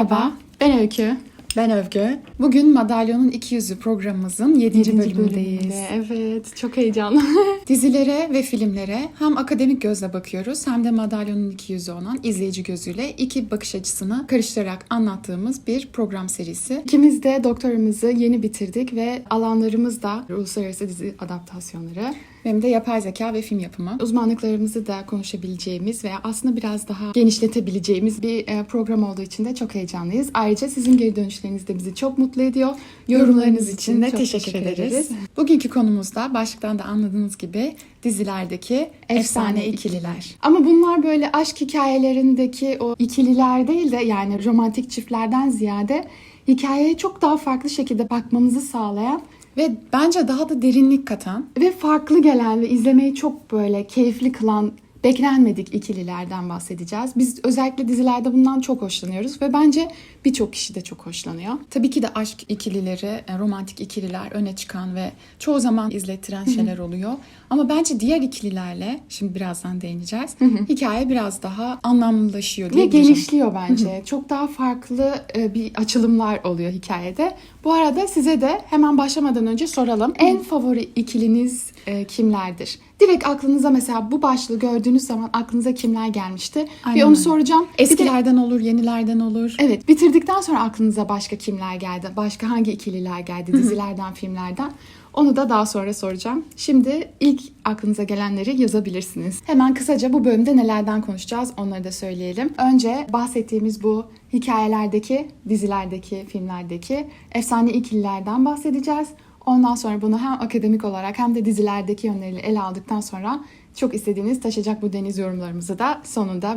Merhaba, ben Öykü. Ben Övgü. Bugün Madalyonun İki Yüzü programımızın 7. bölümündeyiz. Evet, çok heyecanlı. Dizilere ve filmlere hem akademik gözle bakıyoruz hem de Madalyonun İki Yüzü olan izleyici gözüyle iki bakış açısını karıştırarak anlattığımız bir program serisi. İkimiz de doktorumuzu yeni bitirdik ve alanlarımız da uluslararası dizi adaptasyonları. Benim de yapay zeka ve film yapımı. Uzmanlıklarımızı da konuşabileceğimiz veya aslında biraz daha genişletebileceğimiz bir program olduğu için de çok heyecanlıyız. Ayrıca sizin geri dönüşleriniz de bizi çok mutlu ediyor. Yorumlarınız için de çok teşekkür ederiz. Bugünkü konumuz da başlıktan da anladığınız gibi dizilerdeki efsane ikililer. Ama bunlar böyle aşk hikayelerindeki o ikililer değil de yani romantik çiftlerden ziyade hikayeye çok daha farklı şekilde bakmamızı sağlayan Ve bence daha da derinlik katan ve farklı gelen ve izlemeyi çok böyle keyifli kılan beklenmedik ikililerden bahsedeceğiz. Biz özellikle dizilerde bundan çok hoşlanıyoruz ve bence birçok kişi de çok hoşlanıyor. tabii ki de aşk ikilileri, romantik ikililer öne çıkan ve çoğu zaman izlettiren şeyler oluyor. Ama bence diğer ikililerle, şimdi birazdan değineceğiz, hikaye biraz daha anlamlılaşıyor Ve diyebilirim. genişliyor bence. Çok daha farklı bir açılımlar oluyor hikayede. Bu arada size de hemen başlamadan önce soralım. En favori ikiliniz kimlerdir? Direkt aklınıza mesela bu başlığı gördüğünüz zaman aklınıza kimler gelmişti? Bir Aynen onu öyle. soracağım. Eskilerden olur, yenilerden olur. Evet, bitirdikten sonra aklınıza başka kimler geldi? Başka hangi ikililer geldi dizilerden, filmlerden? Onu da daha sonra soracağım. Şimdi ilk aklınıza gelenleri yazabilirsiniz. Hemen kısaca bu bölümde nelerden konuşacağız onları da söyleyelim. Önce bahsettiğimiz bu hikayelerdeki, dizilerdeki, filmlerdeki efsane ikililerden bahsedeceğiz. Ondan sonra bunu hem akademik olarak hem de dizilerdeki yönleriyle ele aldıktan sonra çok istediğiniz Taşacak Bu Deniz yorumlarımızı da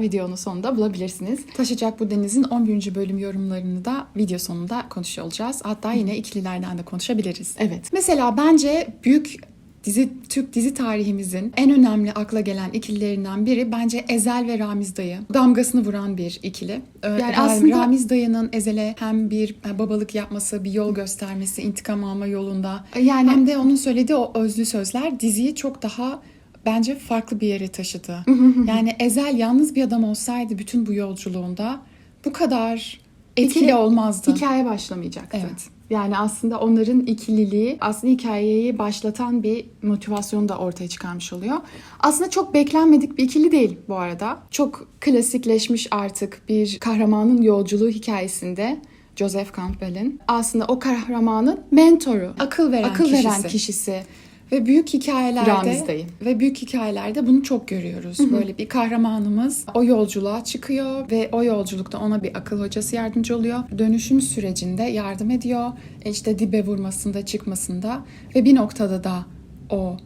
videonun sonunda bulabilirsiniz. Taşacak Bu Deniz'in 11. bölüm yorumlarını da video sonunda konuşuyor olacağız. Hatta yine ikililerden de konuşabiliriz. Evet. Mesela bence Türk dizi tarihimizin en önemli akla gelen ikililerinden biri bence Ezel ve Ramiz Dayı. Damgasını vuran bir ikili. Yani aslında Ramiz Dayı'nın Ezel'e hem bir babalık yapması, bir yol göstermesi, intikam alma yolunda yani hem de onun söylediği o özlü sözler diziyi çok daha bence farklı bir yere taşıdı. Yani Ezel yalnız bir adam olsaydı bütün bu yolculuğunda bu kadar etkili olmazdı. hikaye başlamayacaktı. Evet. Yani aslında onların ikililiği aslında hikayeyi başlatan bir motivasyon da ortaya çıkarmış oluyor. Aslında çok beklenmedik bir ikili değil bu arada. Çok klasikleşmiş artık bir kahramanın yolculuğu hikayesinde Joseph Campbell'in aslında o kahramanın mentoru, Akıl veren kişisi. Ve büyük Ramiz Dayı. hikayelerde bunu çok görüyoruz. Böyle bir kahramanımız o yolculuğa çıkıyor ve o yolculukta ona bir akıl hocası yardımcı oluyor. Dönüşüm sürecinde yardım ediyor. İşte dibe vurmasında, çıkmasında ve bir noktada da o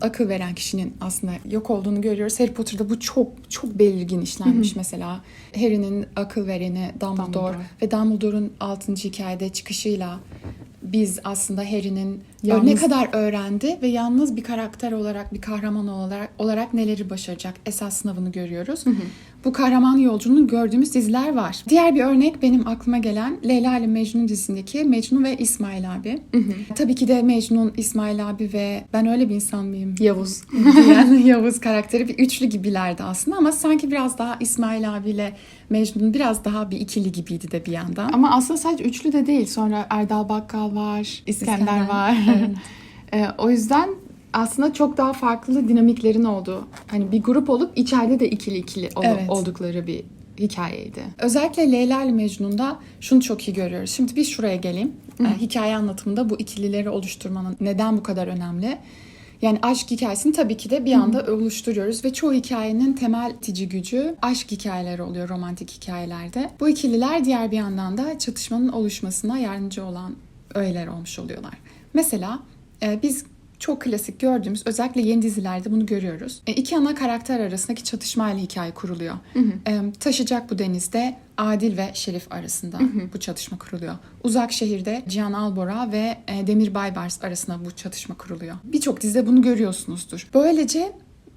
akıl veren kişinin aslında yok olduğunu görüyoruz. Harry Potter'da bu çok çok belirgin işlenmiş mesela. Harry'nin akıl vereni Dumbledore ve Dumbledore'un 6. hikayede çıkışıyla biz aslında Harry'nin ne kadar öğrendi ve yalnız bir karakter olarak, bir kahraman olarak neleri başaracak esas sınavını görüyoruz. Bu kahraman yolculuğunu gördüğümüz diziler var. Diğer bir örnek benim aklıma gelen Leyla ile Mecnun dizisindeki Mecnun ve İsmail abi. Tabii ki de Mecnun, İsmail abi ve ben öyle bir insan mıyım? Yavuz. diyen Yavuz karakteri bir üçlü gibilerdi aslında ama sanki biraz daha İsmail abiyle Mecnun biraz daha bir ikili gibiydi de bir yandan. Ama aslında sadece üçlü de değil. Sonra Erdal Bakkal var, İskender var. O yüzden aslında çok daha farklı dinamiklerin olduğu, hani bir grup olup içeride de ikili oldukları bir hikayeydi. Özellikle Leyla ile Mecnun'da şunu çok iyi görüyoruz. Şimdi biz şuraya geleyim. Hikaye anlatımında bu ikilileri oluşturmanın neden bu kadar önemli? Yani aşk hikayesini tabii ki de bir anda oluşturuyoruz ve çoğu hikayenin temel itici gücü aşk hikayeleri oluyor romantik hikayelerde. Bu ikililer diğer bir yandan da çatışmanın oluşmasına yardımcı olan öğeler olmuş oluyorlar. Mesela biz çok klasik gördüğümüz özellikle yeni dizilerde bunu görüyoruz. İki ana karakter arasındaki çatışmayla hikaye kuruluyor. Taşacak Bu Deniz'de Adil ve Şerif arasında bu çatışma kuruluyor. Uzak Şehir'de Cihan Albora ve Demir Baybars arasında bu çatışma kuruluyor. Birçok dizide bunu görüyorsunuzdur. Böylece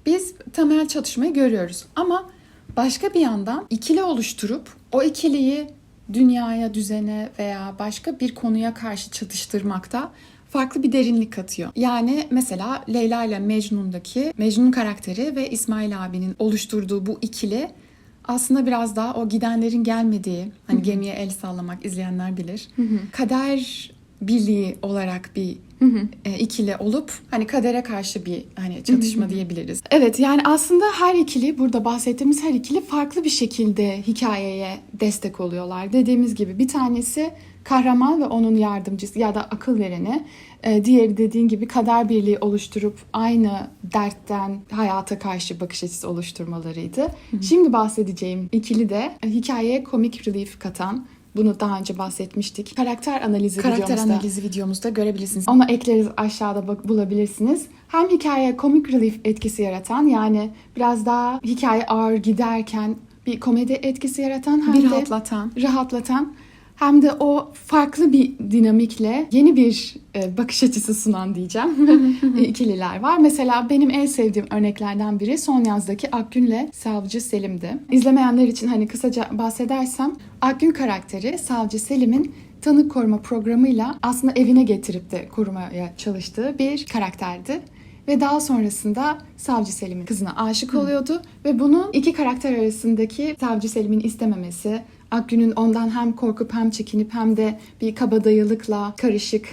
biz temel çatışmayı görüyoruz. Ama başka bir yandan ikili oluşturup o ikiliyi dünyaya, düzene veya başka bir konuya karşı çatıştırmakta farklı bir derinlik katıyor. Yani mesela Leyla ile Mecnun'daki Mecnun karakteri ve İsmail abinin oluşturduğu bu ikili aslında biraz daha o gidenlerin gelmediği, hani gemiye el sallamak izleyenler bilir. Kader birliği olarak bir ikili olup hani kadere karşı bir hani çatışma diyebiliriz. Evet, yani aslında her ikili, burada bahsettiğimiz her ikili farklı bir şekilde hikayeye destek oluyorlar. Dediğimiz gibi bir tanesi kahraman ve onun yardımcısı ya da akıl vereni. Diğeri dediğin gibi kader birliği oluşturup aynı dertten hayata karşı bakış açısı oluşturmalarıydı. Şimdi bahsedeceğim ikili de hikayeye komik relief katan, bunu daha önce bahsetmiştik. Karakter Analizi videomuzda görebilirsiniz. Onu ekleriz, aşağıda bulabilirsiniz. Hem hikayeye komik relief etkisi yaratan, yani biraz daha hikaye ağır giderken bir komedi etkisi yaratan, hem Bir de rahatlatan, hem de o farklı bir dinamikle yeni bir bakış açısı sunan diyeceğim ikililer var. Mesela benim en sevdiğim örneklerden biri Son Yaz'daki Akgün'le Savcı Selim'di. İzlemeyenler için hani kısaca bahsedersem, Akgün karakteri Savcı Selim'in tanık koruma programıyla aslında evine getirip de korumaya çalıştığı bir karakterdi. Ve daha sonrasında Savcı Selim'in kızına aşık oluyordu. Ve bunun iki karakter arasındaki Savcı Selim'in istememesi, Akgün'ün ondan hem korkup hem çekinip hem de bir kabadayılıkla karışık,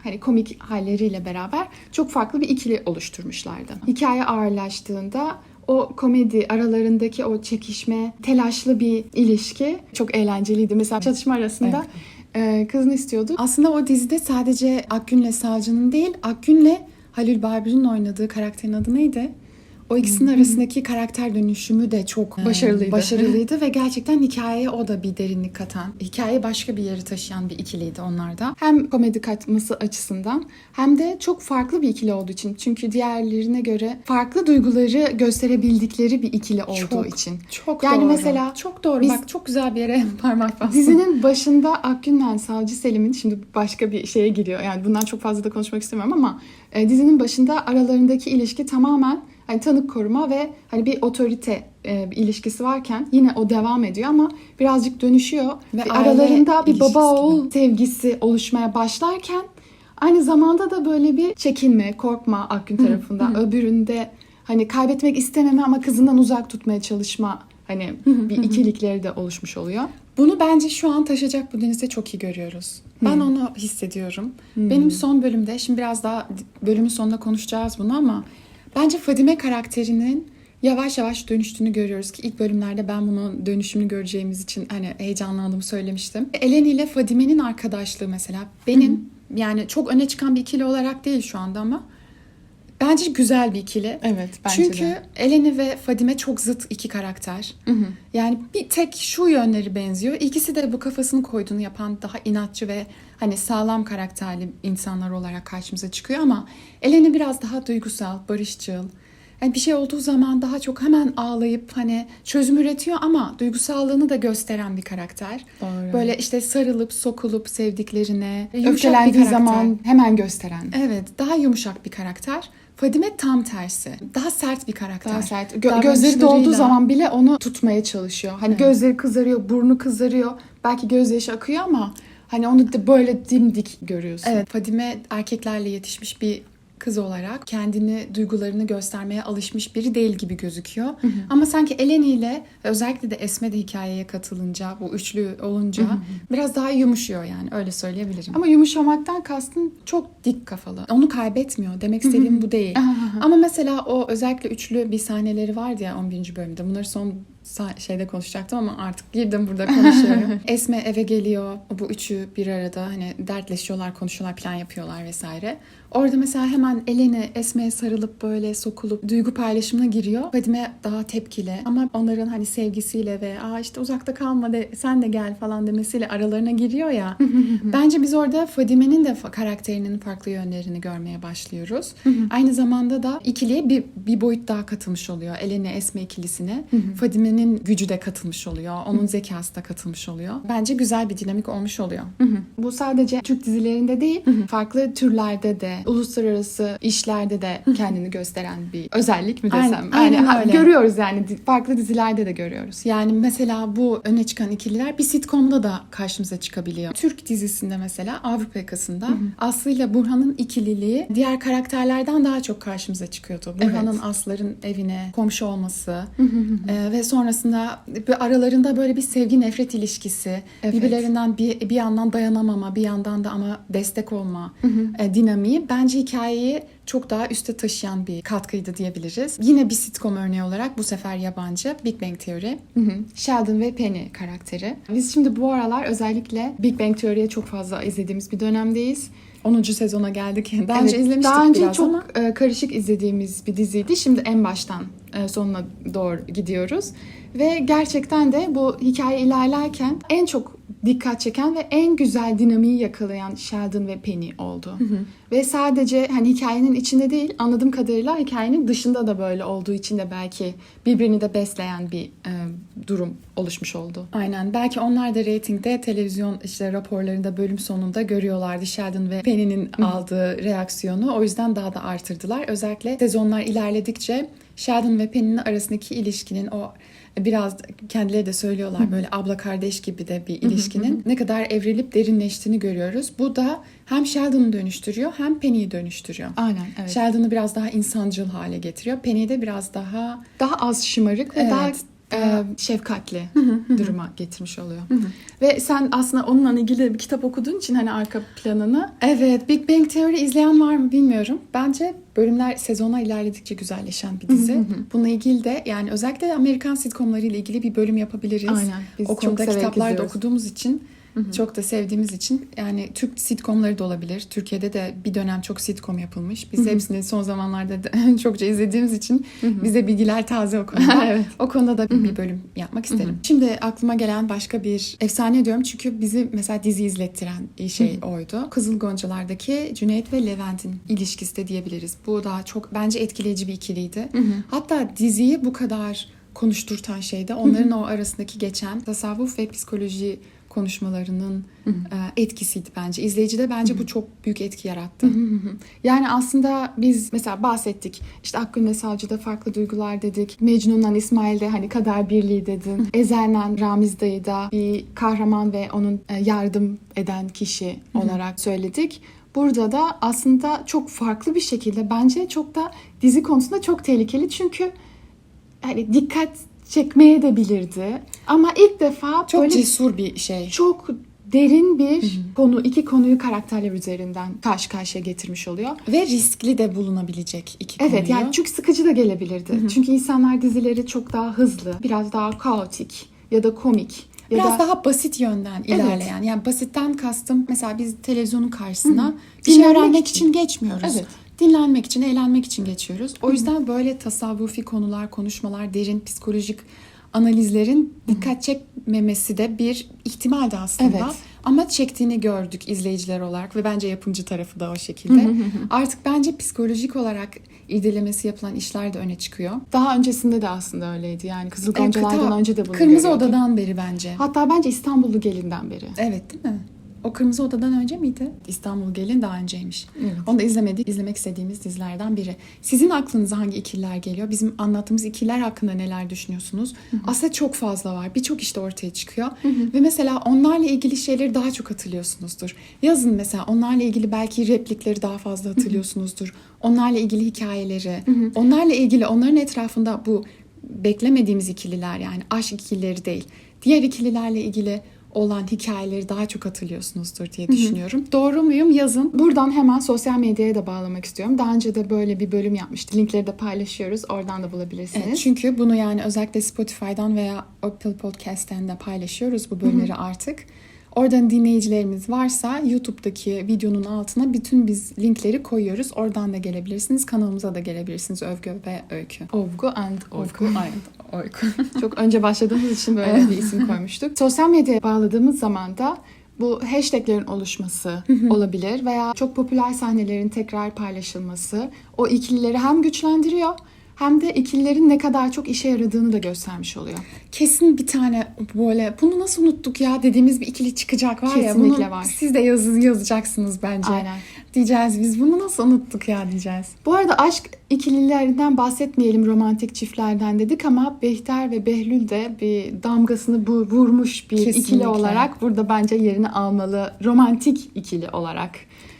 hani komik halleriyle beraber çok farklı bir ikili oluşturmuşlardı. Hikaye ağırlaştığında o komedi, aralarındaki o çekişme, telaşlı bir ilişki çok eğlenceliydi. Mesela çatışma arasında kızını istiyordu. Aslında o dizide sadece Akgün'le Savcı'nın değil, Akgün'le Halil Barbir'in oynadığı karakterin adı neydi? O ikisinin arasındaki karakter dönüşümü de çok başarılıydı ve gerçekten hikayeye o da bir derinlik katan, hikayeyi başka bir yere taşıyan bir ikiliydi onlar da. Hem komedi katması açısından hem de çok farklı bir ikili olduğu için. Çünkü diğerlerine göre farklı duyguları gösterebildikleri bir ikili olduğu için. Çok yani doğru. Mesela çok doğru. Bak çok güzel bir yere parmak bastın. Dizinin başında Akgün'le Savcı Selim'in, şimdi başka bir şeye giriyor. Yani bundan çok fazla da konuşmak istemiyorum ama dizinin başında aralarındaki ilişki tamamen hani tanık koruma ve hani bir otorite ilişkisi varken yine o devam ediyor ama birazcık dönüşüyor. Ve aralarında bir baba oğul sevgisi oluşmaya başlarken aynı zamanda da böyle bir çekinme, korkma Akgün tarafından. Öbüründe hani kaybetmek istememe ama kızından uzak tutmaya çalışma, hani bir ikilikleri de oluşmuş oluyor. Bunu bence şu an Taşacak Bu Deniz'de çok iyi görüyoruz. Ben onu hissediyorum. Benim son bölümde, şimdi biraz daha bölümün sonunda konuşacağız bunu ama bence Fadime karakterinin yavaş yavaş dönüştüğünü görüyoruz ki ilk bölümlerde ben bunun dönüşümünü göreceğimiz için hani heyecanlandığımı söylemiştim. Eleni ile Fadime'nin arkadaşlığı mesela benim yani çok öne çıkan bir ikili olarak değil şu anda ama bence güzel bir ikili. Evet, bence Çünkü de. Eleni ve Fadime çok zıt iki karakter. Yani bir tek şu yönleri benziyor. İkisi de bu kafasını koyduğunu yapan daha inatçı ve hani sağlam karakterli insanlar olarak karşımıza çıkıyor ama Eleni biraz daha duygusal, barışçıl. Yani bir şey olduğu zaman daha çok hemen ağlayıp hani çözüm üretiyor ama duygusallığını da gösteren bir karakter. Doğru. Böyle işte sarılıp sokulup sevdiklerine, Öfkelendiği zaman hemen gösteren. Evet, daha yumuşak bir karakter. Fadime tam tersi. Daha sert bir karakter. Daha sert. Gözleri dolduğu zaman bile onu tutmaya çalışıyor. Hani gözleri kızarıyor, burnu kızarıyor. Belki gözyaşı akıyor ama hani onu da böyle dimdik görüyorsun. Evet, Fadime erkeklerle yetişmiş bir kız olarak kendini, duygularını göstermeye alışmış biri değil gibi gözüküyor. Ama sanki Eleni ile özellikle de Esme de hikayeye katılınca, bu üçlü olunca biraz daha yumuşuyor yani, öyle söyleyebilirim. Ama yumuşamaktan kastın Çok dik kafalı. Onu kaybetmiyor. Demek istediğim bu değil. Ama mesela o özellikle üçlü bir sahneleri vardı ya 11. bölümde. Bunları son şeyde konuşacaktım ama artık girdim burada konuşuyorum. Esme eve geliyor. Bu üçü bir arada hani dertleşiyorlar, konuşuyorlar, plan yapıyorlar vesaire. Orada mesela hemen Eleni Esme'ye sarılıp böyle sokulup duygu paylaşımına giriyor. Fadime daha tepkili ama onların hani sevgisiyle ve işte uzakta kalma de sen de gel falan demesiyle aralarına giriyor ya. Bence biz orada Fadime'nin de karakterinin farklı yönlerini görmeye başlıyoruz. Aynı zamanda da ikiliye bir boyut daha katılmış oluyor. Eleni Esme ikilisine. Fadime'nin gücü de katılmış oluyor. Onun zekası da katılmış oluyor. Bence güzel bir dinamik olmuş oluyor. Bu sadece Türk dizilerinde değil, farklı türlerde de, uluslararası işlerde de kendini gösteren bir özellik mi desem? Aynen öyle. Görüyoruz yani, farklı dizilerde de görüyoruz. Yani mesela bu öne çıkan ikililer bir sitcom'da da karşımıza çıkabiliyor. Türk dizisinde mesela Avrupa Yakası'nda Aslı ile Burhan'ın ikililiği diğer karakterlerden daha çok karşımıza çıkıyordu. Burhan'ın Aslı'ların evine komşu olması ve sonra sonrasında aralarında böyle bir sevgi nefret ilişkisi, Evet. birbirlerinden bir yandan dayanamama, bir yandan da ama destek olma dinamiği bence hikayeyi çok daha üste taşıyan bir katkıydı diyebiliriz. Yine bir sitcom örneği olarak bu sefer yabancı Big Bang Theory. Sheldon ve Penny karakteri. Biz şimdi bu aralar özellikle Big Bang Theory'yi çok fazla izlediğimiz bir dönemdeyiz. 10. sezona geldik. Daha önce Evet, izlemiştik daha önce biraz çok ama. karışık izlediğimiz bir diziydi. Şimdi en baştan sonuna doğru gidiyoruz. Ve gerçekten de bu hikaye ilerlerken en çok dikkat çeken ve en güzel dinamiği yakalayan Sheldon ve Penny oldu. Ve sadece hani hikayenin içinde değil, anladığım kadarıyla hikayenin dışında da böyle olduğu için de belki birbirini de besleyen bir durum oluşmuş oldu. Aynen. Belki onlar da reytingde televizyon işte raporlarında bölüm sonunda görüyorlardı Sheldon ve Penny'nin aldığı reaksiyonu. O yüzden daha da artırdılar. Özellikle sezonlar ilerledikçe Sheldon ve Penny'nin arasındaki ilişkinin o biraz kendileri de söylüyorlar böyle abla kardeş gibi de bir ilişkinin ne kadar evrilip derinleştiğini görüyoruz. Bu da hem Sheldon'u dönüştürüyor hem Penny'yi dönüştürüyor. Aynen, evet. Sheldon'u biraz daha insancıl hale getiriyor. Penny'yi de biraz daha Daha az şımarık ve Evet. daha şefkatli duruma getirmiş oluyor. Ve sen aslında onunla ilgili bir kitap okuduğun için hani arka planını. Evet, Big Bang Theory izleyen var mı bilmiyorum. Bence bölümler sezona ilerledikçe güzelleşen bir dizi. Bununla ilgili de yani özellikle Amerikan sitcomları ile ilgili bir bölüm yapabiliriz. Aynen, biz O çok konuda severek kitaplar da izliyoruz. okuduğumuz için, çok da sevdiğimiz için yani Türk sitcomları da olabilir. Türkiye'de de bir dönem çok sitcom yapılmış. Biz hepsini son zamanlarda da çokça izlediğimiz için bize bilgiler taze o konuda. Evet. O konuda da bir bölüm yapmak isterim. Şimdi aklıma gelen başka bir efsane diyorum çünkü bizi mesela dizi izlettiren şey oydu. Kızıl Goncalar'daki Cüneyt ve Levent'in ilişkisi de diyebiliriz. Bu da çok bence etkileyici bir ikiliydi. Hatta diziyi bu kadar konuşturtan şey de onların o arasındaki geçen tasavvuf ve psikoloji konuşmalarının etkisiydi bence. İzleyicide bence bu çok büyük etki yarattı. Yani aslında biz mesela bahsettik. İşte Akgün ve Savcı'da farklı duygular dedik. Mecnun'la İsmail'de hani kader birliği dedin. Ezel'le Ramiz Dayı da bir kahraman ve onun yardım eden kişi olarak söyledik. Burada da aslında çok farklı bir şekilde bence çok da dizi konusunda çok tehlikeli. Çünkü hani dikkat çekmeye de bilirdi. Ama ilk defa Çok böyle cesur bir şey. çok derin bir konu, iki konuyu karakterler üzerinden karşı karşıya getirmiş oluyor. Ve riskli de bulunabilecek iki konuyu. Evet, yani çünkü sıkıcı da gelebilirdi. Çünkü insanlar dizileri çok daha hızlı, biraz daha kaotik ya da komik. Ya Biraz da daha basit yönden Evet. ilerleyen. Yani basitten kastım mesela biz televizyonun karşısına bir şey Dinlenmek öğrenmek için. için geçmiyoruz. Evet. Dinlenmek için, eğlenmek için geçiyoruz. O yüzden böyle tasavvufi konular, konuşmalar, derin psikolojik analizlerin dikkat çekmemesi de bir ihtimaldi aslında. Evet. Ama çektiğini gördük izleyiciler olarak ve bence yapımcı tarafı da o şekilde. Artık bence psikolojik olarak irdelemesi yapılan işler de öne çıkıyor. daha öncesinde de aslında öyleydi. Yani Kızıl Goncalar'dan önce de bunu Kırmızı görüyorduk. Odadan beri bence. Hatta bence İstanbullu Gelin'den beri. Evet, değil mi? O Kırmızı Oda'dan önce miydi? İstanbul Gelin daha önceymiş. Evet. Onu da izlemedik. İzlemek istediğimiz dizilerden biri. Sizin aklınıza hangi ikililer geliyor? Bizim anlattığımız ikililer hakkında neler düşünüyorsunuz? Aslında çok fazla var. Birçok işte ortaya çıkıyor. Ve mesela onlarla ilgili şeyleri daha çok hatırlıyorsunuzdur. Yazın mesela onlarla ilgili belki replikleri daha fazla hatırlıyorsunuzdur. Onlarla ilgili hikayeleri. Onlarla ilgili onların etrafında bu beklemediğimiz ikililer yani aşk ikilileri değil. Diğer ikililerle ilgili olan hikayeleri daha çok hatırlıyorsunuzdur diye düşünüyorum. Doğru muyum? Yazın. Buradan hemen sosyal medyaya da bağlamak istiyorum. Daha önce de böyle bir bölüm yapmıştık. Linkleri de paylaşıyoruz. Oradan da bulabilirsiniz. Evet, çünkü bunu yani özellikle Spotify'dan veya Apple Podcast'ten de paylaşıyoruz bu bölümleri artık. Oradan dinleyicilerimiz varsa YouTube'daki videonun altına bütün biz linkleri koyuyoruz. Oradan da gelebilirsiniz. Kanalımıza da gelebilirsiniz. Övgü ve Öykü. Ovgu and Ovgu. Aynen. Öykü. Çok önce başladığımız için böyle bir isim koymuştuk. Sosyal medyaya bağladığımız zaman da bu hashtaglerin oluşması olabilir veya çok popüler sahnelerin tekrar paylaşılması o ikilileri hem güçlendiriyor hem de ikililerin ne kadar çok işe yaradığını da göstermiş oluyor. Kesin bir tane böyle bunu nasıl unuttuk ya dediğimiz bir ikili çıkacak var ya. Kesinlikle Bunu var. siz de yazacaksınız bence. Aynen. Diyeceğiz biz bunu nasıl unuttuk ya diyeceğiz. Bu arada aşk ikililerinden bahsetmeyelim, romantik çiftlerden dedik ama Bihter ve Behlül de bir damgasını vurmuş bir Kesinlikle. ikili olarak burada bence yerini almalı, romantik ikili olarak.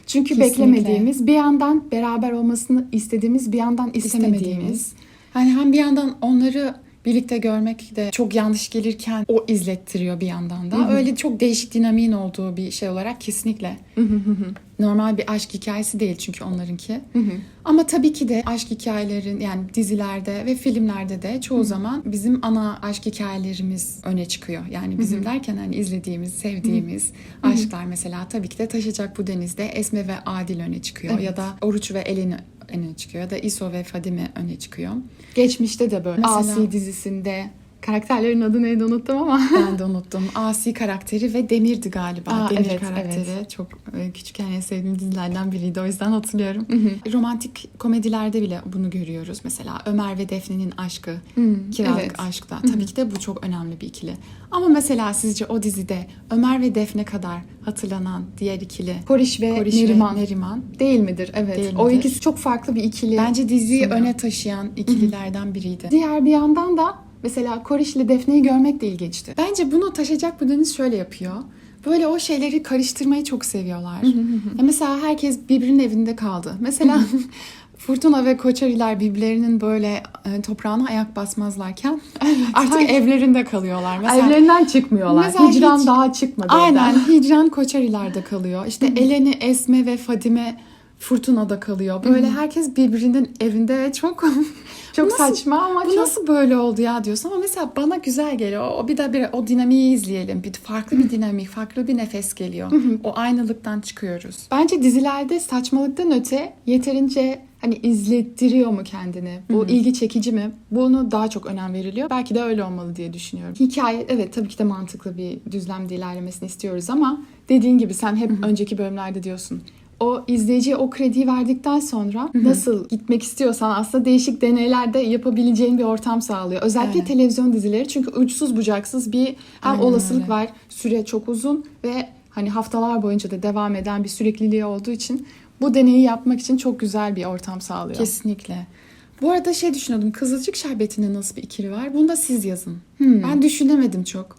Çünkü Kesinlikle. beklemediğimiz, bir yandan beraber olmasını istediğimiz, bir yandan istemediğimiz. Hani hem bir yandan onları birlikte görmek de çok yanlış gelirken o izlettiriyor bir yandan da. Öyle çok değişik dinamiğin olduğu bir şey olarak kesinlikle. Normal bir aşk hikayesi değil çünkü onlarınki. Ama tabii ki de aşk hikayelerin yani dizilerde ve filmlerde de çoğu zaman bizim ana aşk hikayelerimiz öne çıkıyor. Yani bizim derken hani izlediğimiz, sevdiğimiz aşklar mesela tabii ki de Taşacak Bu Deniz'de Esme ve Adil öne çıkıyor. Evet. Ya da Oruç ve Eleni öne çıkıyor. Ya da İso ve Fadime öne çıkıyor. Geçmişte de böyle. Mesela- Asi dizisinde karakterlerin adı neydi unuttum ama. Ben de unuttum. Asi karakteri ve Demir'di galiba. Aa, Demir evet, karakteri. Çok küçükken en sevdiğim dizilerden biriydi. O yüzden hatırlıyorum. Romantik komedilerde bile bunu görüyoruz. Mesela Ömer ve Defne'nin aşkı. Kiralık evet. aşkta. Tabii ki de bu çok önemli bir ikili. Ama mesela sizce o dizide Ömer ve Defne kadar hatırlanan diğer ikili Koriş ve Koriş Neriman. ve Neriman. Değil midir? Evet. Değil O midir? ikisi çok farklı bir ikili. Bence diziyi sunuyor. öne taşıyan ikililerden biriydi. Diğer bir yandan da mesela Koriş ile Defne'yi görmek de ilginçti. Bence bunu Taşacak Bu Deniz şöyle yapıyor. Böyle o şeyleri karıştırmayı çok seviyorlar. Ya mesela herkes birbirinin evinde kaldı. Mesela Fırtına ve Koçariler birbirlerinin böyle toprağına ayak basmazlarken artık aynen. evlerinde kalıyorlar. Mesela Evlerinden çıkmıyorlar. Mesela Hicran hiç- daha çıkmadı aynen evden. Hicran Koçariler'de kalıyor. İşte Eleni, Esme ve Fadime Fırtına'da kalıyor. Böyle herkes birbirinin evinde çok Çok nasıl- saçma ama bu çok... nasıl böyle oldu ya diyorsun ama mesela bana güzel geliyor. O bir de bir o dinamiği izleyelim. Bir farklı bir dinamik, farklı bir nefes geliyor. O aynılıktan çıkıyoruz. Bence dizilerde saçmalıktan öte yeterince hani izlettiriyor mu kendini? Bu ilgi çekici mi? Bunu daha çok önem veriliyor. Belki de öyle olmalı diye düşünüyorum. Hikaye evet tabii ki de mantıklı bir düzlemde ilerlemesini istiyoruz ama dediğin gibi sen hep önceki bölümlerde diyorsun. O izleyiciye o krediyi verdikten sonra nasıl gitmek istiyorsan aslında değişik deneylerde yapabileceğin bir ortam sağlıyor. Özellikle Evet. televizyon dizileri çünkü uçsuz bucaksız bir hem Aynen olasılık öyle. var. Süre çok uzun ve hani haftalar boyunca da devam eden bir sürekliliği olduğu için bu deneyi yapmak için çok güzel bir ortam sağlıyor. Kesinlikle. Bu arada şey düşünüyordum. Kızılcık Şerbeti'nde nasıl bir ikili var? Bunu da siz yazın. Ben düşünemedim çok.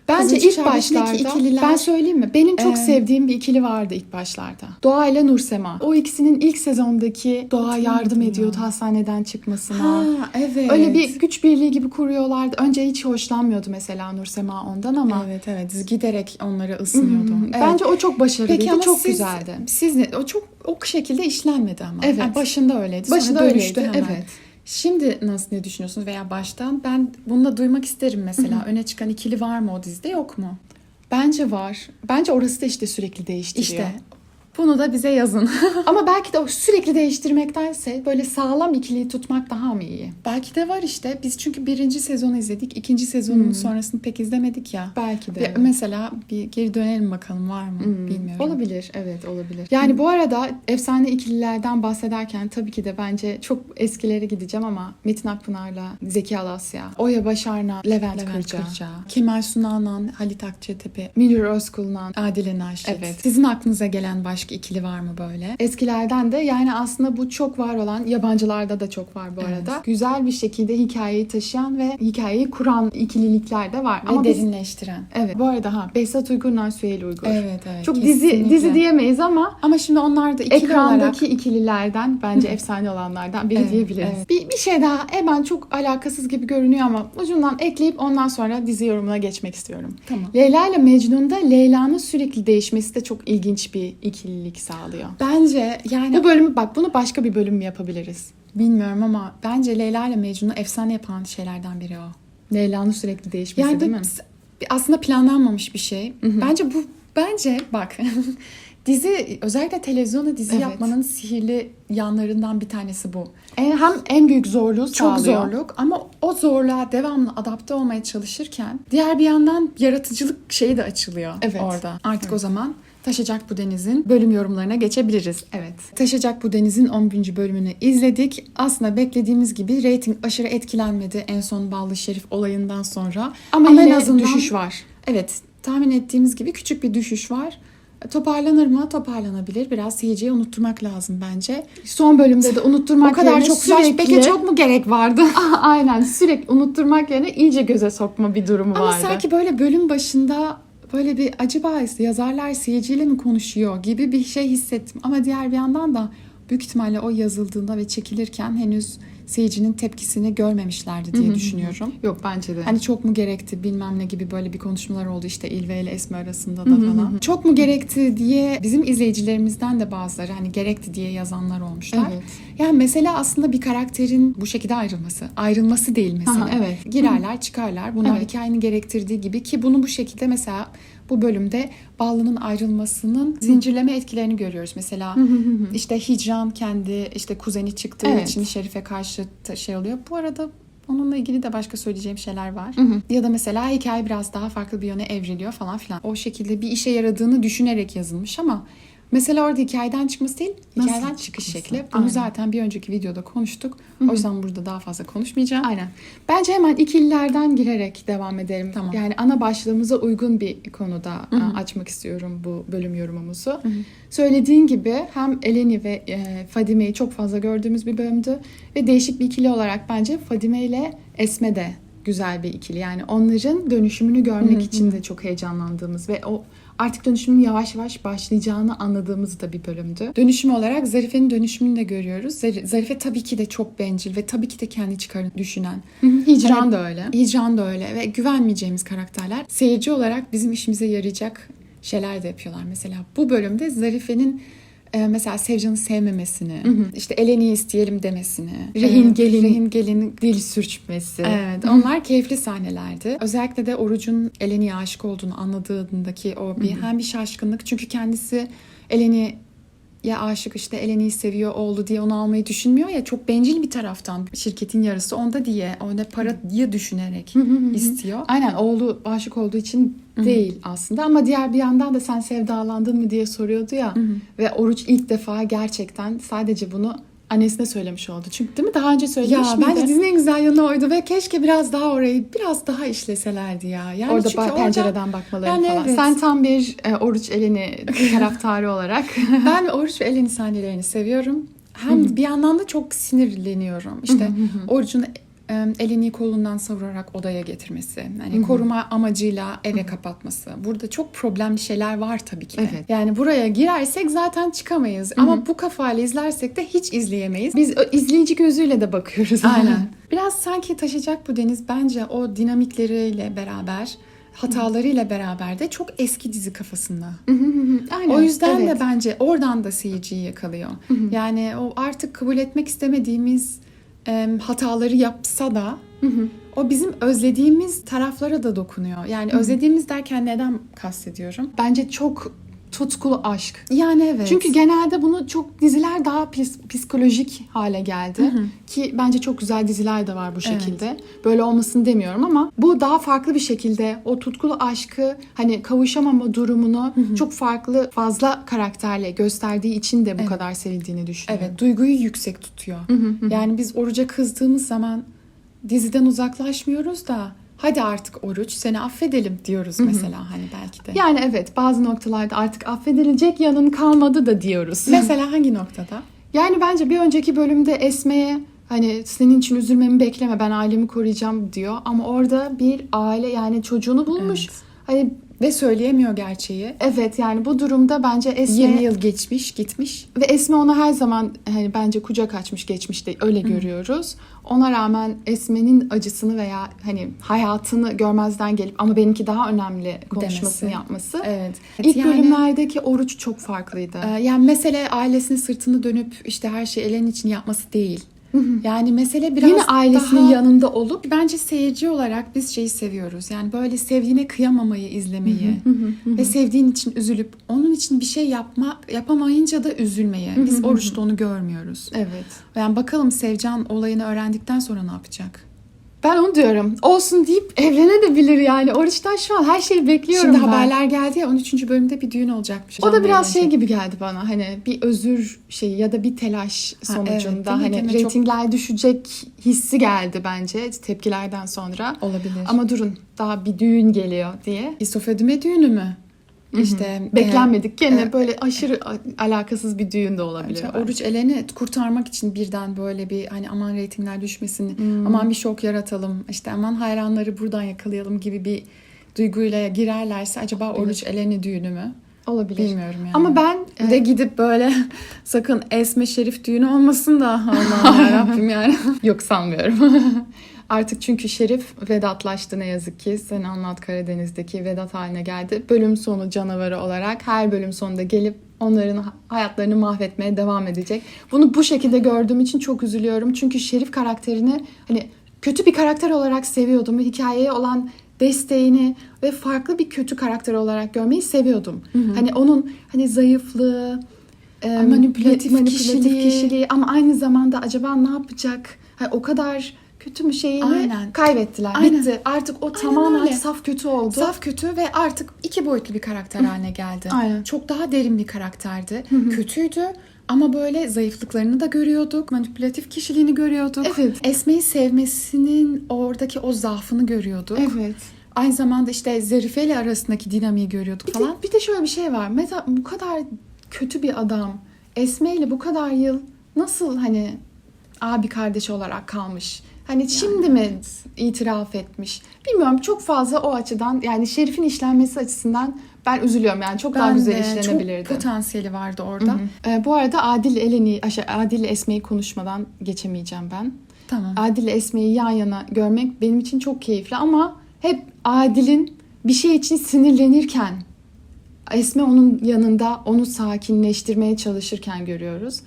Bence Kızılcık ilk Şerbeti'ndeki başlarda ikililer- ben söyleyeyim mi? Benim çok Ee, sevdiğim bir ikili vardı ilk başlarda. Doğa ile Nursema. O ikisinin ilk sezondaki Doğa yardım Hatırladım ediyordu ya. hastaneden çıkmasına. Ha, evet. Öyle bir güç birliği gibi kuruyorlardı. Önce hiç hoşlanmıyordu mesela Nursema ondan ama Evet. Giderek onları ısınıyordu. Evet. bence o çok başarılıydı, Peki ama çok siz, güzeldi. Siz ne? O çok o şekilde işlenmedi ama. Evet. Yani başında öyleydi. Sonra Başında dönüştü öyleydi, hemen. evet. Şimdi nasıl ne düşünüyorsunuz veya baştan? Ben bunu da duymak isterim mesela. Öne çıkan ikili var mı o dizide yok mu? Bence var. Bence orası da işte sürekli değiştiriyor. İşte bunu da bize yazın. Ama belki de o sürekli değiştirmektense böyle sağlam ikiliyi tutmak daha mı iyi? Belki de var işte. Biz çünkü birinci sezonu izledik. İkinci sezonun sonrasını pek izlemedik ya. Belki de. Bir- mesela bir geri dönelim bakalım var mı bilmiyorum. Olabilir, evet olabilir. Yani bu arada efsane ikililerden bahsederken tabii ki de bence çok eskilere gideceğim ama Metin Akpınar'la Zeki Alasya, Oya Başar'la Levent, Levent Kırca, Kırca, Kemal Sunal'la Halit Akçatepe, Münir Özkul'la Adile Naşit. Evet. Sizin aklınıza gelen başka ikili var mı böyle? eskilerden de yani aslında bu çok var olan yabancılarda da çok var bu Evet. arada. Güzel bir şekilde hikayeyi taşıyan ve hikayeyi kuran ikililikler de var. Ve Ama biz, derinleştiren. evet bu arada Behzat Uygur'la Süheyl Uygur. Evet. Çok kesinlikle. dizi diyemeyiz ama Ama şimdi onlar da ikili ekrandaki olarak ikililerden bence efsane olanlardan biri Evet, diyebiliriz. evet. Bir şey daha hemen çok alakasız gibi görünüyor ama ucundan ekleyip ondan sonra dizi yorumuna geçmek istiyorum. Tamam. Leyla ile Mecnun'da Leyla'nın sürekli değişmesi de çok ilginç bir ikililik sağlıyor. Bence yani Bu bölümü bak bunu başka bir bölüm mü yapabiliriz? bilmiyorum ama bence Leyla ile Mecnun'u efsane yapan şeylerden biri o. Leyla'nın sürekli değişmesi Yani değil mi? aslında planlanmamış bir şey. Bence bak dizi özellikle televizyonda dizi Evet. yapmanın sihirli yanlarından bir tanesi bu. Hem en büyük zorluğu Çok sağlıyor. zorluk ama o zorluğa devamlı adapte olmaya çalışırken diğer bir yandan yaratıcılık şeyi de açılıyor Evet. orada. Artık o zaman Taşacak Bu Deniz'in bölüm yorumlarına geçebiliriz. Evet. Taşacak Bu Deniz'in 11. bölümünü izledik. Aslında beklediğimiz gibi reyting aşırı etkilenmedi en son Ballı Şerif olayından sonra. Ama en yine azından düşüş var. Evet, tahmin ettiğimiz gibi küçük bir düşüş var. Toparlanır mı? Toparlanabilir. Biraz seyirciye unutturmak lazım bence. Son bölümde de unutturmak O kadar yerine çok sürekli... çok mu gerek vardı? Aynen sürekli unutturmak yerine iyice göze sokma bir durumu Ama vardı. sanki böyle bölüm başında böyle bir acaba yazarlar seyirciyle mi konuşuyor gibi bir şey hissettim. Ama diğer bir yandan da büyük ihtimalle o yazıldığında ve çekilirken henüz seyircinin tepkisini görmemişlerdi diye düşünüyorum. Yok bence de. Hani çok mu gerekti bilmem ne gibi böyle bir konuşmalar oldu işte İlve ile Esme arasında da falan. Çok mu gerekti diye bizim izleyicilerimizden de bazıları hani gerekti diye yazanlar olmuşlar. Evet. Yani mesela aslında bir karakterin bu şekilde ayrılması değil mesela. Aha, evet. Girerler çıkarlar. Bunlar Evet. hikayenin gerektirdiği gibi ki bunu bu şekilde mesela bu bölümde Ballı'nın ayrılmasının zincirleme etkilerini görüyoruz. Mesela işte Hicran kendi işte kuzeni çıktığı Evet. için Şerif'e karşı şey oluyor. Bu arada onunla ilgili de başka söyleyeceğim şeyler var. Ya da mesela hikaye biraz daha farklı bir yöne evriliyor falan filan. O şekilde bir işe yaradığını düşünerek yazılmış ama mesela orada hikayeden çıkması değil, Nasıl hikayeden çıkış çıkması? şekli. Bunu Aynen. zaten bir önceki videoda konuştuk. O yüzden burada daha fazla konuşmayacağım. Aynen. Bence hemen ikililerden girerek devam edelim. Tamam. Yani ana başlığımıza uygun bir konuda açmak istiyorum bu bölüm yorumumuzu. Söylediğin gibi hem Eleni ve Fadime'yi çok fazla gördüğümüz bir bölümdü. Ve değişik bir ikili olarak bence Fadime ile Esme de güzel bir ikili. Yani onların dönüşümünü görmek için de çok heyecanlandığımız ve o artık dönüşümün yavaş yavaş başlayacağını anladığımız da bir bölümdü. Dönüşüm olarak Zarife'nin dönüşümünü de görüyoruz. Zarife tabii ki de çok bencil ve tabii ki de kendi çıkarını düşünen. Hicran da öyle. Hicran da öyle ve güvenmeyeceğimiz karakterler. Seyirci olarak bizim işimize yarayacak şeyler de yapıyorlar. Mesela bu bölümde Zarife'nin mesela Sevcan'ı sevmemesini, işte Eleni'yi isteyelim demesini, Rehin Rehin gelin Dil sürçmesi. evet, onlar keyifli sahnelerdi. Özellikle de Oruç'un Eleni'ye aşık olduğunu anladığındaki o bir hem bir şaşkınlık çünkü kendisi Eleni'ye aşık işte Eleni'yi seviyor oldu diye onu almayı düşünmüyor ya çok bencil bir taraftan şirketin yarısı onda diye onda parayı düşünerek istiyor. Aynen oğlu aşık olduğu için değil aslında ama diğer bir yandan da sen sevdalandın mı diye soruyordu ya ve Oruç ilk defa gerçekten sadece bunu annesine söylemiş oldu. Çünkü değil mi? Daha önce söylemiş Ya miydi? bence dizinin en güzel yanı oydu ve keşke biraz daha orayı biraz daha işleselerdi ya. Yani Orada çünkü pencereden bakmaları Yani falan. evet. Sen tam bir Oruç Eleni taraftarı olarak. Ben Oruç ve Eleni sahnelerini seviyorum. Hem bir yandan da çok sinirleniyorum. İşte Oruç'un Eleni'yi kolundan savurarak odaya getirmesi. Yani koruma amacıyla eve kapatması. Burada çok problemli şeyler var tabii ki de. Evet. Yani buraya girersek zaten çıkamayız. Ama bu kafayla izlersek de hiç izleyemeyiz. Biz izleyici gözüyle de bakıyoruz. Aynen. Biraz sanki taşıyacak bu deniz bence o dinamikleriyle beraber, hatalarıyla beraber de çok eski dizi kafasında. Aynen. O yüzden evet. de bence oradan da seyirciyi yakalıyor. Yani o artık kabul etmek istemediğimiz hataları yapsa da o bizim özlediğimiz taraflara da dokunuyor. Yani özlediğimiz derken neden kastediyorum? Bence çok tutkulu aşk. Yani evet. Çünkü genelde bunu çok diziler daha psikolojik hale geldi. Ki bence çok güzel diziler de var bu şekilde. Böyle olmasını demiyorum ama bu daha farklı bir şekilde o tutkulu aşkı hani kavuşamama durumunu çok farklı fazla karakterle gösterdiği için de bu kadar sevildiğini düşünüyorum. Evet, duyguyu yüksek tutuyor. Yani biz Oruç'a kızdığımız zaman diziden uzaklaşmıyoruz da hadi artık Oruç seni affedelim diyoruz mesela hani belki de. Yani evet bazı noktalarda artık affedilecek yanın kalmadı da diyoruz. Mesela hangi noktada? Yani bence bir önceki bölümde Esme'ye hani senin için üzülmemi bekleme ben ailemi koruyacağım diyor. Ama orada bir aile yani çocuğunu bulmuş. Evet. Hani Ve söyleyemiyor gerçeği. evet yani bu durumda bence Esme 20 yıl geçmiş, gitmiş. ve Esme ona her zaman hani bence kucak açmış geçmişte öyle görüyoruz. Ona rağmen Esme'nin acısını veya hani hayatını görmezden gelip ama benimki daha önemli konuşmasını Demesi. yapması. Evet. İlk Yani- bölümlerdeki Oruç çok farklıydı. Yani mesele ailesinin sırtını dönüp işte her şeyi Elen için yapması değil. Yani mesele biraz Yine ailesinin daha... yanında olup Bence seyirci olarak biz şeyi seviyoruz. Yani böyle sevdiğine kıyamamayı izlemeyi ve sevdiğin için üzülüp onun için bir şey yapamayınca da üzülmeyi. Biz Oruç'ta onu görmüyoruz. evet. Yani bakalım Sevcan olayını öğrendikten sonra ne yapacak? Ben onu diyorum. Olsun deyip evlenebilir yani. Oruç'tan şu an her şeyi bekliyorum Şimdi ben. haberler geldi ya 13. bölümde bir düğün olacakmış. O da Canlı biraz şey evlenecek. gibi geldi bana. Hani bir özür şeyi ya da bir telaş evet, sonucunda değil mi? hani Değil mi? Çok- reytingler düşecek hissi geldi bence tepkilerden sonra. Olabilir. Ama durun daha bir düğün geliyor diye. İsofedüme düğünü mü? İşte Beklenmedik gene e, böyle aşırı alakasız bir düğün de olabilir. bence bence. Oruç Elen'i kurtarmak için birden böyle bir hani aman reytingler düşmesin, aman bir şok yaratalım, işte aman hayranları buradan yakalayalım gibi bir duyguyla girerlerse acaba Oruç Elen'i düğünü mü? Olabilir. Bilmiyorum yani. Ama ben de gidip böyle sakın Esme Şerif düğünü olmasın da Allah'ım yarabbim yani. yok sanmıyorum. Artık çünkü Şerif Vedat'laştı ne yazık ki. Sen Anlat Karadeniz'deki Vedat haline geldi. Bölüm sonu canavarı olarak her bölüm sonunda gelip onların hayatlarını mahvetmeye devam edecek. Bunu bu şekilde gördüğüm için çok üzülüyorum. Çünkü Şerif karakterini hani kötü bir karakter olarak seviyordum. Hikayeye olan desteğini ve farklı bir kötü karakter olarak görmeyi seviyordum. Hani onun hani zayıflığı, manipülatif kişiliği ama aynı zamanda acaba ne yapacak? Hani o kadar kötü mü şeyini Aynen. kaybettiler. Aynen. Bitti. Artık o Aynen tamamen öyle. saf kötü oldu. Saf kötü ve artık 2 boyutlu bir karakter haline geldi. Aynen. Çok daha derin bir karakterdi. Kötüydü ama böyle zayıflıklarını da görüyorduk. Manipülatif kişiliğini görüyorduk. Evet. Esme'yi sevmesinin oradaki o zaafını görüyorduk. Evet. Aynı zamanda işte Zarife ile arasındaki dinamiği görüyorduk falan. Bir de şöyle bir şey var. Mesela bu kadar kötü bir adam Esme ile bu kadar yıl nasıl hani abi kardeş olarak kalmış? Hani şimdi mi itiraf etmiş? Bilmiyorum, çok fazla o açıdan yani Şerif'in işlenmesi açısından ben üzülüyorum yani çok daha güzel işlenebilirdi. Çok potansiyeli vardı orada. Bu arada Adil Esme'yi konuşmadan geçemeyeceğim ben. Tamam. Adil Esme'yi yan yana görmek benim için çok keyifli ama hep Adil'in bir şey için sinirlenirken Esme onun yanında onu sakinleştirmeye çalışırken görüyoruz.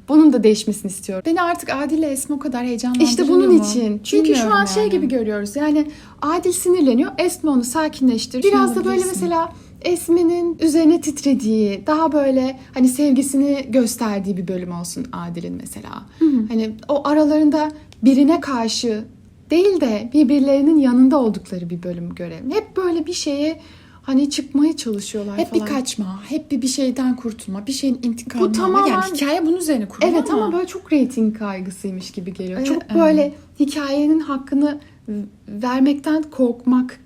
Bunun da değişmesini istiyorum. Beni artık Adil ile Esme o kadar heyecanlandırıyor İşte bunun mu? için. Çünkü şu an şey gibi görüyoruz. Yani Adil sinirleniyor. Esme onu sakinleştiriyor. Biraz da böyle mesela Esme'nin üzerine titrediği, daha böyle hani sevgisini gösterdiği bir bölüm olsun Adil'in mesela. Hani o aralarında birine karşı değil de birbirlerinin yanında oldukları bir bölüm görelim. Hep böyle bir şeye hani çıkmaya çalışıyorlar hep falan. bir kaçma, hep bir şeyden kurtulma, bir şeyin intikamını Bu tamamen- alma. Yani hikaye bunun üzerine kurulu Evet ama böyle çok reyting kaygısıymış gibi geliyor. Çok evet. böyle hikayenin hakkını vermekten korkmak.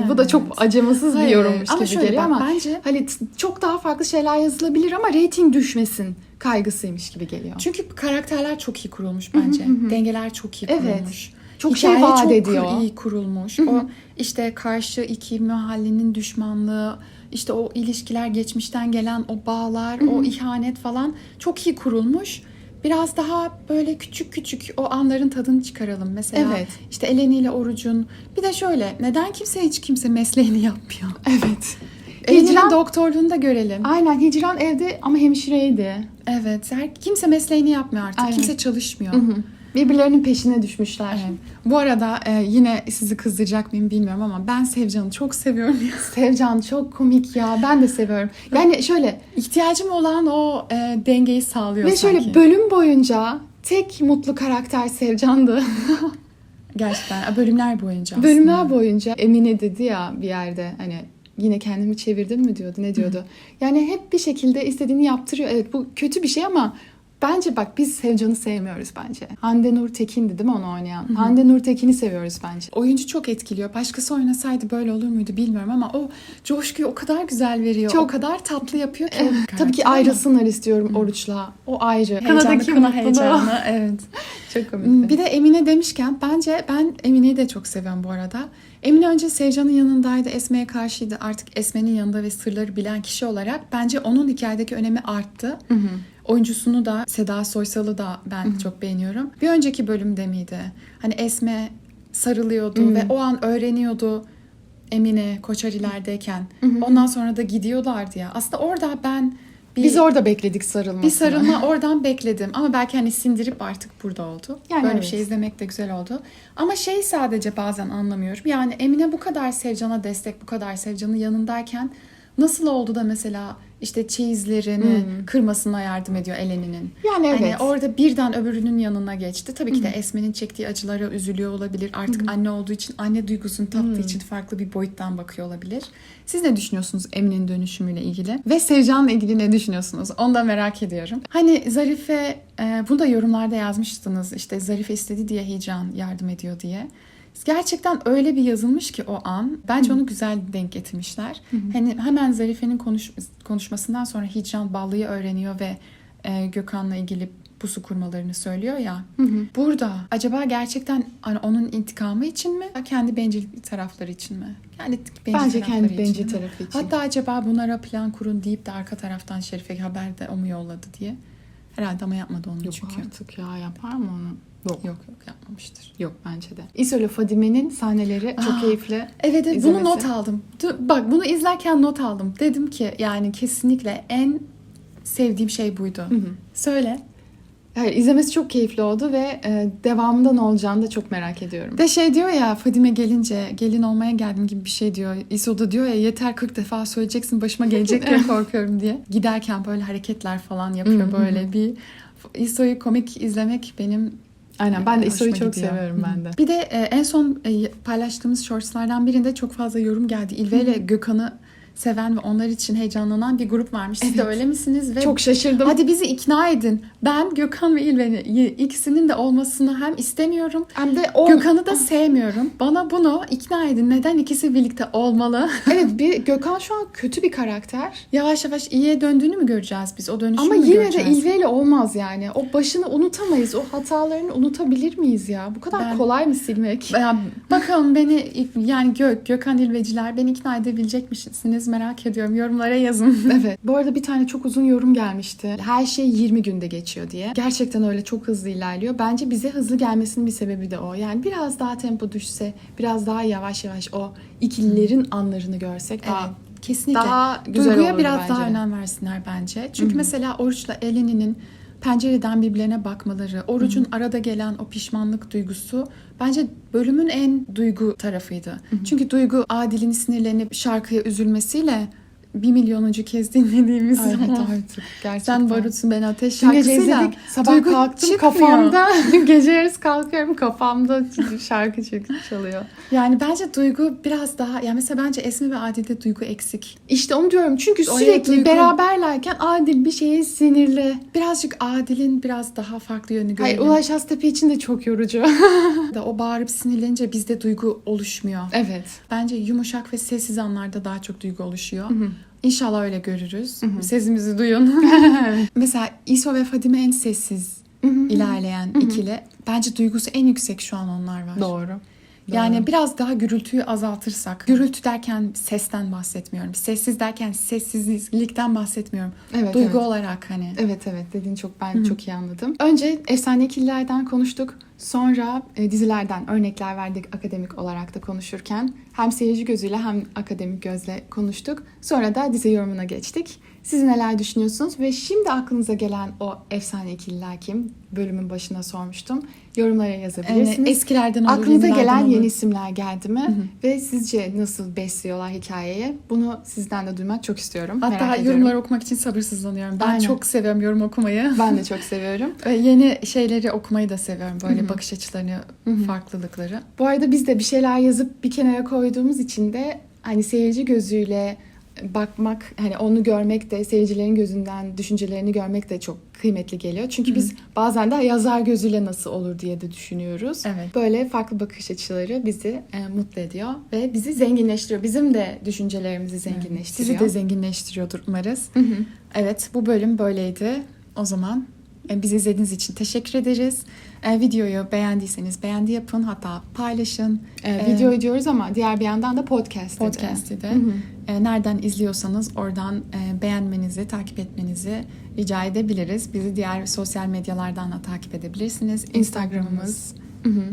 Bu da çok acımasız bir Hayır, yorummuş ama gibi şöyle geliyor bak, ama bence- hani çok daha farklı şeyler yazılabilir ama reyting düşmesin kaygısıymış gibi geliyor. Çünkü karakterler çok iyi kurulmuş bence. Dengeler çok iyi Evet. kurulmuş. Çok şey Hikaye vaat çok ediyor. iyi kurulmuş. O işte karşı iki mahallenin düşmanlığı, işte o ilişkiler, geçmişten gelen o bağlar, o ihanet falan çok iyi kurulmuş. Biraz daha böyle küçük küçük o anların tadını çıkaralım. Mesela Evet. işte Eleni ile Oruç'un. Bir de şöyle, neden hiç kimse mesleğini yapmıyor? Evet. Hicran doktorluğunu da görelim. Aynen, Hicran evde ama hemşireydi. Evet. Kimse mesleğini yapmıyor artık. Aynen. Kimse çalışmıyor. Birbirlerinin peşine düşmüşler. Evet. Bu arada yine sizi kızdıracak mıyım bilmiyorum ama ben Sevcan'ı çok seviyorum ya. Sevcan çok komik ya. Ben de seviyorum. Yani şöyle İhtiyacım olan o dengeyi sağlıyor ve sanki. şöyle bölüm boyunca tek mutlu karakter Sevcan'dı. Gerçekten bölümler boyunca Bölümler aslında. boyunca Emine dedi ya bir yerde hani yine kendimi çevirdim mi diyordu, ne diyordu. Yani hep bir şekilde istediğini yaptırıyor. Evet, bu kötü bir şey ama bence bak biz Sevcan'ı sevmiyoruz bence. Hande Nur Tekin'di değil mi onu oynayan? Hande Nur Tekin'i seviyoruz bence. Oyuncu çok etkiliyor. Başkası oynasaydı böyle olur muydu bilmiyorum ama o coşkuyu o kadar güzel veriyor. Çok- o kadar tatlı yapıyor ki. Tabii ki ayrılsınlar istiyorum Oruç'la. O ayrı. Heyecanlı, Kanadaki kına mutluluğu. heyecanlı. Evet. Çok komikti. Bir de Emine demişken bence ben Emine'yi de çok seviyorum bu arada. Emine önce Sevcan'ın yanındaydı, Esme'ye karşıydı. Artık Esme'nin yanında ve sırları bilen kişi olarak bence onun hikayedeki önemi arttı. Oyuncusunu da, Seda Soysal'ı da ben çok beğeniyorum. Bir önceki bölümde miydi? Hani Esme sarılıyordu ve o an öğreniyordu Emine Koçariler'deyken. Ondan sonra da gidiyorlardı ya. Aslında orada ben Biz orada bekledik sarılmasını. bir sarılma oradan bekledim ama belki hani sindirip artık burada oldu. Yani Böyle evet. bir şey izlemek de güzel oldu. Ama sadece bazen anlamıyorum. Yani Emine bu kadar Sevcan'a destek, bu kadar Sevcan'ın yanındayken nasıl oldu da mesela işte çeyizlerini kırmasına yardım ediyor Eleni'nin. Yani evet. Hani orada birden öbürünün yanına geçti. Tabii ki de Esme'nin çektiği acılara üzülüyor olabilir. Artık anne olduğu için, anne duygusunu tattığı için farklı bir boyuttan bakıyor olabilir. Siz ne düşünüyorsunuz Emine'nin dönüşümüyle ilgili? Ve Sevcan'la ilgili ne düşünüyorsunuz? Onu da merak ediyorum. Hani Zarife, bunu da yorumlarda yazmıştınız. İşte Zarife istedi diye Hicran yardım ediyor diye. Gerçekten öyle bir yazılmış ki o an. Bence onu güzel denk getirmişler. Hani hemen Zarife'nin konuşmasından sonra Hicran Ballı'yı öğreniyor ve Gökhan'la ilgili pusu kurmalarını söylüyor ya. Burada acaba gerçekten hani onun intikamı için mi? Kendi bencil tarafları için mi? Yani Bence kendi için, bencil değil mi? tarafı için. Hatta acaba bunlara plan kurun deyip de arka taraftan Şerif'e haber de o mu yolladı diye. Herhalde ama yapmadı onu Yok çünkü. artık ya, yapar mı onu? Yok yapmamıştır. Yok bence de. İso ile Fadime'nin sahneleri çok keyifli. Evet bunu İzlemesi. not aldım. Bak bunu izlerken not aldım. Dedim ki yani kesinlikle en sevdiğim şey buydu. Söyle. Hayır, izlemesi çok keyifli oldu ve devamında ne olacağını da çok merak ediyorum. De şey diyor ya, Fadime gelince gelin olmaya geldim gibi bir şey diyor. İso da diyor ya, yeter 40 defa söyleyeceksin, başıma gelecek diye korkuyorum diye. Giderken böyle hareketler falan yapıyor böyle bir. İso'yu komik izlemek benim Aynen, ben de İso'yu hoşuma çok gidiyor. seviyorum ben de. Bir de en son paylaştığımız shortslardan birinde çok fazla yorum geldi. İlve ile Gökhan'ı seven ve onlar için heyecanlanan bir grup varmış. Siz de öyle misiniz? Ve Çok şaşırdım. hadi bizi ikna edin. Ben Gökhan ve İlve'nin ikisinin de olmasını hem istemiyorum, Hem de Gökhan'ı da sevmiyorum. Bana bunu ikna edin. Neden ikisi birlikte olmalı? Evet, bir Gökhan şu an kötü bir karakter. Yavaş yavaş iyiye döndüğünü mü göreceğiz biz? O dönüşümü Ama mü yine göreceğiz? de İlve ile olmaz yani. O başını unutamayız. O hatalarını unutabilir miyiz ya? Bu kadar kolay mı silmek? Ya, bakalım beni yani Gökhan İlveciler beni ikna edebilecek misiniz? Merak ediyorum. Yorumlara yazın. Evet. Bu arada bir tane çok uzun yorum gelmişti. Her şey 20 günde geçiyor diye. Gerçekten öyle, çok hızlı ilerliyor. Bence bize hızlı gelmesinin bir sebebi de o. Yani biraz daha tempo düşse, biraz daha yavaş yavaş o ikililerin anlarını görsek daha Kesinlikle. daha güzel Duyguya olurdu biraz bence daha de. önem versinler bence. Çünkü mesela Oruç'la Eleni'nin pencereden birbirlerine bakmaları, Oruç'un arada gelen o pişmanlık duygusu bence bölümün en duygu tarafıydı. Çünkü Duygu Adil'in sinirlenip şarkıya üzülmesiyle 1 milyonuncu kez dinlediğimiz Evet o artık gerçekten. Sen barutsun ben ateş Dün gece şarkısıyla izledik. Sabah Duygu kalktım çıkmıyor. kafamda. Gece yarısı kalkıyorum, kafamda şarkı çalıyor. Yani bence Duygu biraz daha, yani mesela bence Esme ve Adil'de Duygu eksik. İşte onu diyorum. Çünkü Oraya sürekli Duygu- beraberlerken Adil bir şeye sinirli. Birazcık Adil'in biraz daha farklı yönü Hayır, görelim. Ulaş Hastepe için de çok yorucu. Da o bağırıp sinirlenince bizde duygu oluşmuyor. Evet. Bence yumuşak ve sessiz anlarda daha çok duygu oluşuyor. İnşallah öyle görürüz. Sesimizi duyun. Mesela İso ve Fadime en sessiz ilerleyen ikili. Bence duygusu en yüksek şu an onlar var. Doğru. Yani biraz daha gürültüyü azaltırsak. Gürültü derken sesten bahsetmiyorum. Sessiz derken sessizlikten bahsetmiyorum. Evet, Duygu evet. olarak hani. Evet dediğini ben çok iyi anladım. Önce efsane ikililerden konuştuk. Sonra dizilerden örnekler verdik akademik olarak da konuşurken. Hem seyirci gözüyle hem akademik gözle konuştuk. Sonra da dizi yorumuna geçtik. Siz neler düşünüyorsunuz? Ve şimdi aklınıza gelen o efsane ikililer kim? Bölümün başına sormuştum. Yorumlara yazabilirsiniz. Eskilerden olur, Aklınıza yenilerden gelen olur. yeni isimler geldi mi? Ve sizce nasıl besliyorlar hikayeyi? Bunu sizden de duymak çok istiyorum. Hatta Merak ediyorum. yorumları okumak için sabırsızlanıyorum. Ben Aynen. çok seviyorum yorum okumayı. Ben de çok seviyorum. Ve yeni şeyleri okumayı da seviyorum. Böyle bakış açılarını, farklılıkları. Bu arada biz de bir şeyler yazıp bir kenara koyduğumuz için de hani seyirci gözüyle bakmak, hani onu görmek de, seyircilerin gözünden düşüncelerini görmek de çok kıymetli geliyor. Çünkü biz bazen de yazar gözüyle nasıl olur diye de düşünüyoruz. Evet. Böyle farklı bakış açıları bizi mutlu ediyor ve bizi zenginleştiriyor. Bizim de düşüncelerimizi zenginleştiriyor. Sizi de zenginleştiriyordur umarız. Evet, bu bölüm böyleydi. O zaman bizi izlediğiniz için teşekkür ederiz. Videoyu beğendiyseniz beğendi yapın, hatta paylaşın. Video diyoruz ama diğer bir yandan da podcast'te de. Nereden izliyorsanız oradan beğenmenizi, takip etmenizi rica edebiliriz. Bizi diğer sosyal medyalardan da takip edebilirsiniz. Instagram'ımız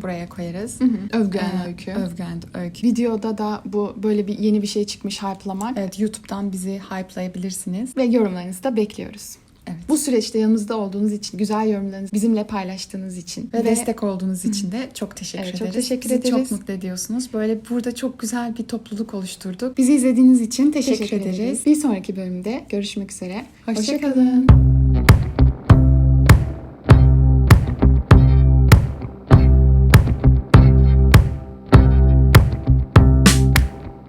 buraya koyarız. Övgüen Öykü. Övgüen Öykü. Videoda da bu böyle bir yeni bir şey çıkmış, hype'lamak. Evet, YouTube'dan bizi hype'layabilirsiniz. Ve yorumlarınızı da bekliyoruz. Evet. Bu süreçte yanımızda olduğunuz için, güzel yorumlarınızı bizimle paylaştığınız için Ve destek olduğunuz için de çok teşekkür ederiz. çok teşekkür Bizi ederiz. çok mutlu ediyorsunuz. Böyle burada çok güzel bir topluluk oluşturduk. Bizi izlediğiniz için teşekkür Teşekkür ederiz. ederiz. Bir sonraki bölümde görüşmek üzere. Hoşça Hoşça kalın.